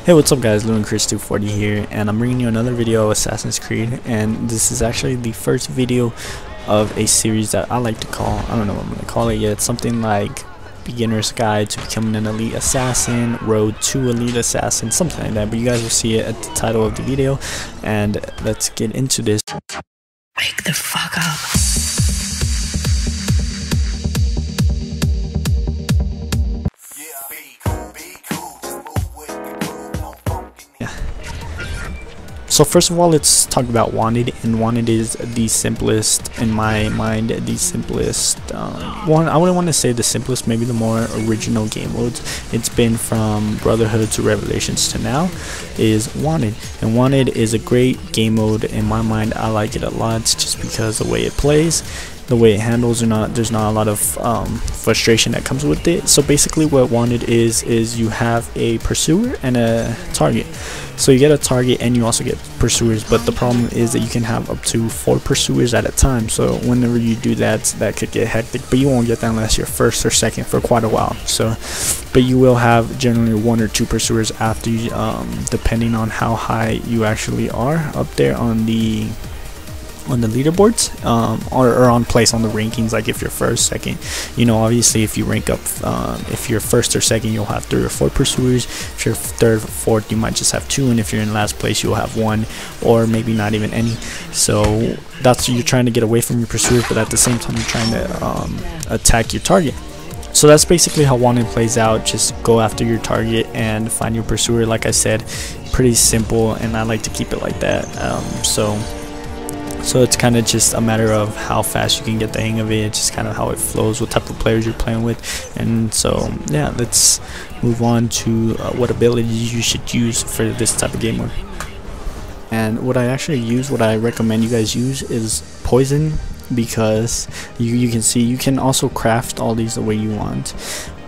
Hey, what's up guys, LunaChris240 here, and I'm bringing you another video of Assassin's Creed, and this is actually the first video of a series that I like to call, I don't know what I'm going to call it yet, something like Beginner's Guide to Becoming an Elite Assassin, Road to Elite Assassin, something like that, but you guys will see it at the title of the video, and let's get into this. Wake the fuck up. So first of all, let's talk about Wanted, and Wanted is the simplest, in my mind, the simplest, one, I wouldn't want to say the simplest, maybe the more original game modes. It's been from Brotherhood to Revelations to now, is Wanted. And Wanted is a great game mode in my mind. I like it a lot just because the way it plays, the way it handles, there's not a lot of frustration that comes with it. So basically what Wanted is you have a pursuer and a target. So you get a target and you also get pursuers, but the problem is that you can have up to 4 pursuers at a time. So whenever you do that, that could get hectic, but you won't get that unless you're first or second for quite a while. So but you will have generally 1 or 2 pursuers after you, depending on how high you actually are up there on the leaderboards, or on place on the rankings. Like if you're first, second, obviously if you rank up, if you're first or second, you'll have 3 or 4 pursuers. If you're third or fourth, you might just have 2, and if you're in last place, you'll have 1 or maybe not even any. So that's, you're trying to get away from your pursuers, but at the same time you're trying to attack your target. So that's basically how Wanted plays out. Just go after your target and find your pursuer. Like I said, pretty simple, and I like to keep it like that. So it's kind of just a matter of how fast you can get the hang of it. It's just kind of how it flows, what type of players you're playing with. And so yeah, let's move on to what abilities you should use for this type of game mode. And what I recommend you guys use is Poison, because you can see you can also craft all these the way you want.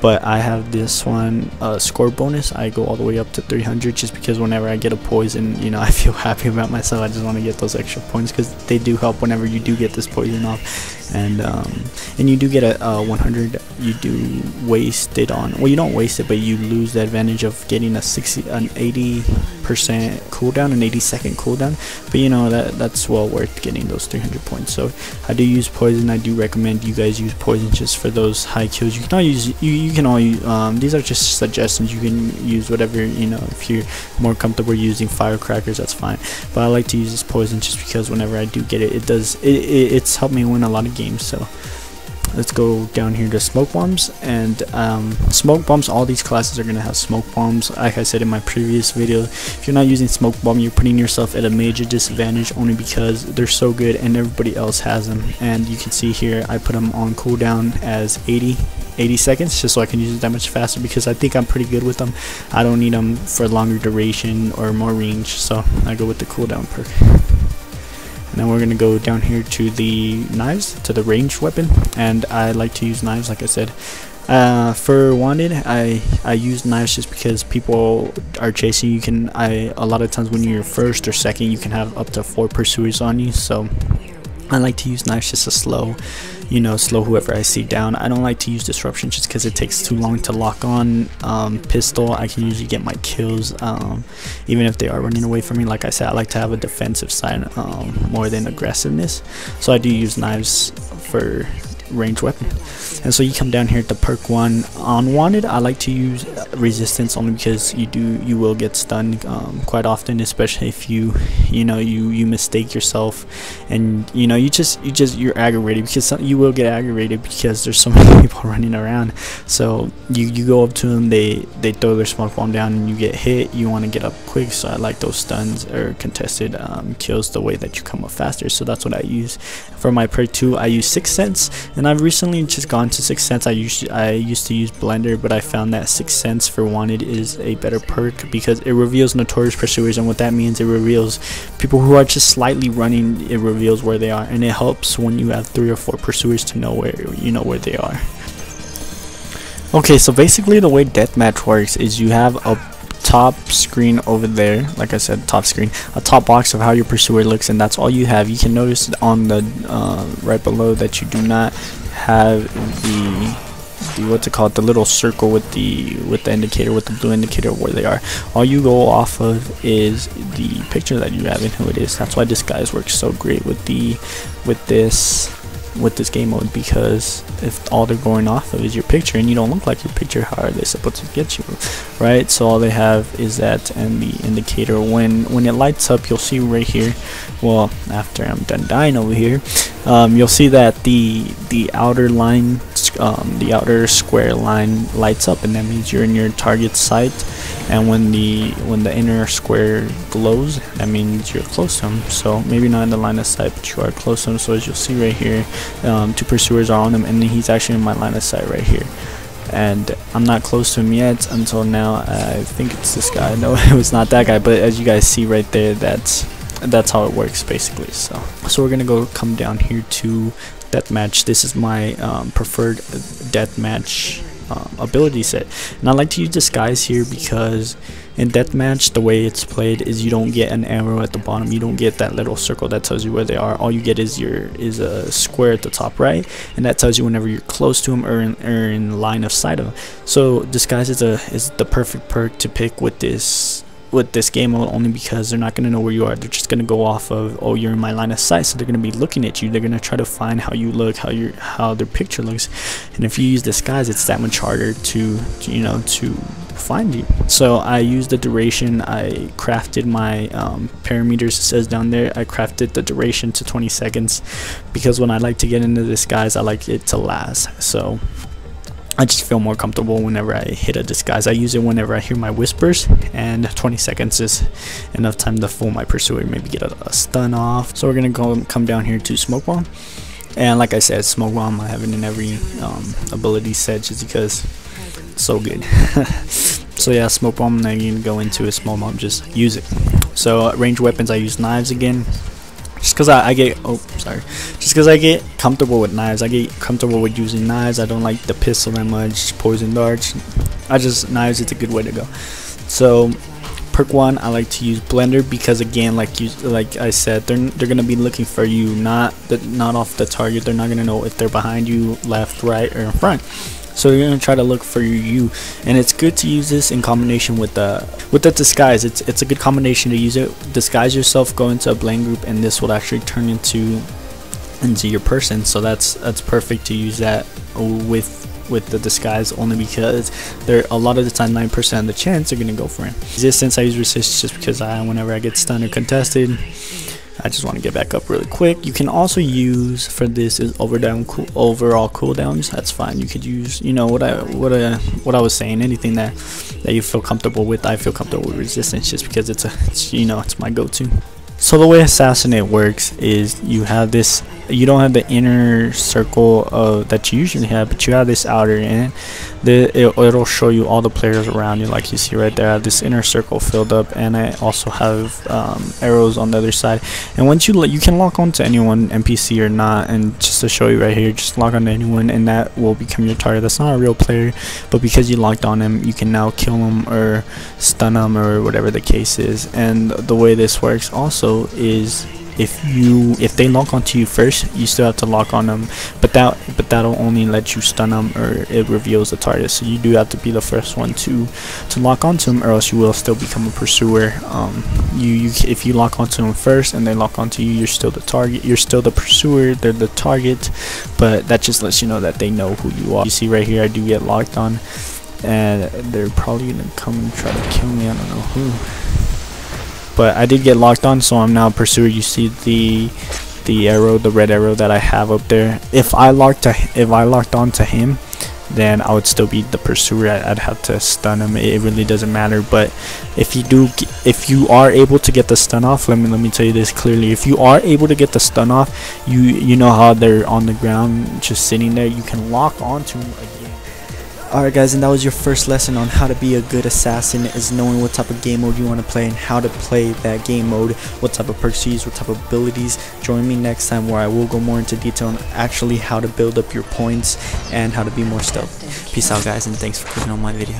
But I have this one score bonus. I go all the way up to 300 just because whenever I get a poison, I feel happy about myself. I just want to get those extra points because they do help whenever you do get this poison off. And you do get a 100. You do waste it on, well, you don't waste it, but you lose the advantage of getting an 80% cooldown, an 80-second cooldown. But that's well worth getting those 300 points. So I do use poison. I do recommend you guys use poison just for those high kills. You can all use these are just suggestions. You can use whatever, if you're more comfortable using firecrackers, that's fine. But I like to use this poison just because whenever I do get it, it's helped me win a lot of games. So let's go down here to smoke bombs. And smoke bombs, all these classes are going to have smoke bombs. Like I said in my previous video, if you're not using smoke bomb, you're putting yourself at a major disadvantage, only because they're so good and everybody else has them. And you can see here I put them on cooldown as 80 seconds, just so I can use it that much faster, because I think I'm pretty good with them. I don't need them for longer duration or more range, so I go with the cooldown perk. And then we're going to go down here to the knives, to the ranged weapon, and I like to use knives. Like I said, for Wanted, I use knives just because people are chasing you. A lot of times when you're first or second, you can have up to 4 pursuers on you, so I like to use knives just to slow whoever I see down. I don't like to use disruption just because it takes too long to lock on. Pistol, I can usually get my kills even if they are running away from me. Like I said, I like to have a defensive side more than aggressiveness, so I do use knives for ranged weapon. And so you come down here to perk 1 on Wanted. I like to use resistance only because you will get stunned quite often, especially if you mistake yourself, and you're aggravated, because you will get aggravated because there's so many people running around. So you go up to them, they throw their smoke bomb down and you get hit. You want to get up quick, so I like those stuns or contested kills the way that you come up faster. So that's what I use. For my perk 2, I use Sixth Sense, and I've recently just gone to Sixth Sense. I used to use Blender, but I found that Sixth Sense for Wanted is a better perk because it reveals notorious pursuers, and what that means, it reveals people who are just slightly running. It reveals where they are, and it helps when you have 3 or 4 pursuers to know where they are. Okay, so basically the way deathmatch works is you have a top screen over there, like I said, top screen, a top box of how your pursuer looks, and that's all you have. You can notice on the right below that you do not have the what's it called, the little circle with the indicator, with the blue indicator where they are. All you go off of is the picture that you have and who it is. That's why Disguise works so great with this game mode, because if all they're going off of is your picture and you don't look like your picture, how are they supposed to get you, right? So all they have is that and the indicator. When it lights up, you'll see right here, well, after I'm done dying over here, you'll see that the outer line, the outer square line lights up, and that means you're in your target sight. And when the inner square glows, that means you're close to him. So maybe not in the line of sight, but you are close to him. So as you'll see right here, 2 pursuers are on him, and he's actually in my line of sight right here. And I'm not close to him yet until now. I think it's this guy. No, it was not that guy. But as you guys see right there, that's how it works basically. So we're gonna come down here to deathmatch. This is my preferred deathmatch ability set, and I like to use Disguise here because in deathmatch the way it's played is you don't get an arrow at the bottom, you don't get that little circle that tells you where they are. All you get is a square at the top right, and that tells you whenever you're close to them or in line of sight of them. So Disguise is the perfect perk to pick with this game mode, only because they're not going to know where you are. They're just going to go off of, oh, you're in my line of sight, so they're going to be looking at you. They're going to try to find how you look, how their picture looks, and if you use Disguise, it's that much harder to find you. So I used the duration. I crafted my parameters, it says down there. I crafted the duration to 20 seconds because when I like to get into Disguise, I like it to last. So I just feel more comfortable whenever I hit a Disguise. I use it whenever I hear my whispers, and 20 seconds is enough time to fool my pursuer, maybe get a stun off. So we're gonna come down here to Smoke Bomb, and like I said, Smoke Bomb I have it in every ability set just because it's so good. So yeah, Smoke Bomb, now you're gonna go into a Smoke Bomb, just use it. So ranged weapons, I use knives again. Just because I get comfortable with knives. I get comfortable with using knives. I don't like the pistol that much, poison darts. Knives is a good way to go. So perk 1, I like to use Blender because, again, like I said, they're gonna be looking for you, not off the target. They're not gonna know if they're behind you, left, right, or in front. So you're gonna try to look for you, and it's good to use this in combination with the Disguise. It's a good combination to use it. Disguise yourself, go into a blend group, and this will actually turn into your person. So that's perfect to use that with the Disguise, only because they're a lot of the time 9% of the chance they're gonna go for him. Resistance, I use resistance just because whenever I get stunned or contested, I just want to get back up really quick. You can also use for this is overall cooldowns. That's fine. You could use, what I was saying, anything that you feel comfortable with. I feel comfortable with resistance just because it's my go-to. So the way Assassinate works is you have this, you don't have the inner circle that you usually have, but you have this outer, and it'll show you all the players around you, like you see right there. I have this inner circle filled up, and I also have arrows on the other side. And once you can lock onto anyone, NPC or not, and just to show you right here, just lock onto anyone, and that will become your target. That's not a real player, but because you locked on him, you can now kill him or stun him or whatever the case is. And the way this works also is if they lock onto you first, you still have to lock on them, but that'll only let you stun them, or it reveals the target. So you do have to be the first one to lock onto them, or else you will still become a pursuer. If you lock onto them first and they lock onto you, you're still the target, you're still the pursuer, they're the target, but that just lets you know that they know who you are. You see right here, I do get locked on, and they're probably gonna come and try to kill me. I don't know who, but I did get locked on, so I'm now a pursuer. You see the arrow, the red arrow that I have up there. If I locked onto him, then I would still be the pursuer. I'd have to stun him. It really doesn't matter. But if you are able to get the stun off, let me tell you this clearly. If you are able to get the stun off, you know how they're on the ground just sitting there, you can lock onto them again. Alright guys, and that was your first lesson on how to be a good assassin, is knowing what type of game mode you want to play and how to play that game mode, what type of perks to use, what type of abilities. Join me next time where I will go more into detail on actually how to build up your points and how to be more stealthy. Peace out guys, and thanks for clicking on my video.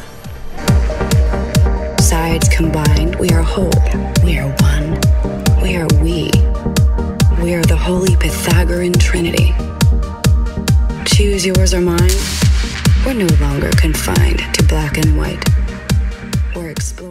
Sides combined, we are whole. We are one. We are we. We are the holy Pythagorean Trinity. Choose yours or mine. We're no longer confined to black and white. We're exploring.